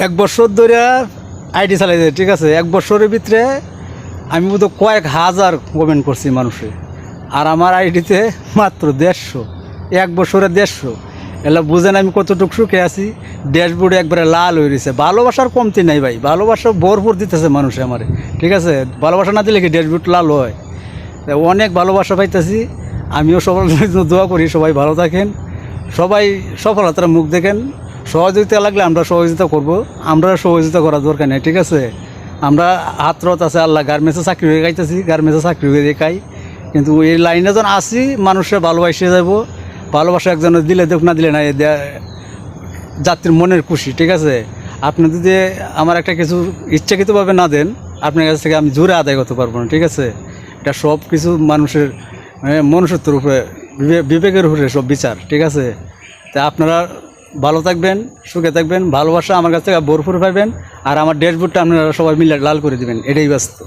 এক বছর ধরে আইডি চালাইছে, ঠিক আছে। এক বছরের ভিতরে আমি বোধ কয়েক হাজার কমেন্ট করছি মানুষে, আর আমার আইডিতে মাত্র 150। এক বছরে 150, এলা বুঝেন আমি কতটুকু সুখে আছি। ড্যাশবোর্ডে একবারে লাল হয়ে রয়েছে। ভালোবাসার কমতি নাই ভাই, ভালোবাসা ভরপুর দিতেছে মানুষে আমারে, ঠিক আছে। ভালোবাসা না দিলে কি ড্যাশবোর্ড লাল হয়? অনেক ভালোবাসা পাইতেছি। আমিও সবার জন্য দোয়া করি, সবাই ভালো থাকেন, সবাই সফলতার মুখ দেখেন। সহযোগিতা লাগলে আমরা সহযোগিতা করব, আমরা সহযোগিতা করার দরকার নেই, ঠিক আছে। আমরা হাতরত আছে, আল্লাহ গার্মেন্টসে চাকরি হয়ে গাইতেছি, গার্মেন্টসে চাকরি হয়ে দেখাই। কিন্তু এই লাইনে যখন আসি মানুষের ভালোবাসে যাব। ভালোবাসা একজনের দিলে দেখ, না দিলে না, যাত্রীর মনের খুশি, ঠিক আছে। আপনি যদি আমার একটা কিছু ইচ্ছাকৃতভাবে না দেন, আপনার কাছ থেকে আমি জোরে আদায় করতে পারবো না, ঠিক আছে। এটা সব কিছু মানুষের মনুষ্যত্বের উপরে, বিবেকের উপরে সব বিচার, ঠিক আছে। তা আপনারা ভালো থাকবেন, সুখে থাকবেন, ভালোবাসা আমার কাছ থেকে ভরপুর পাইবেন। আর আমার ড্যাশবোর্ডটা আপনারা সবাই মিলে লাল করে দিবেন, এটাই ব্যস্ত।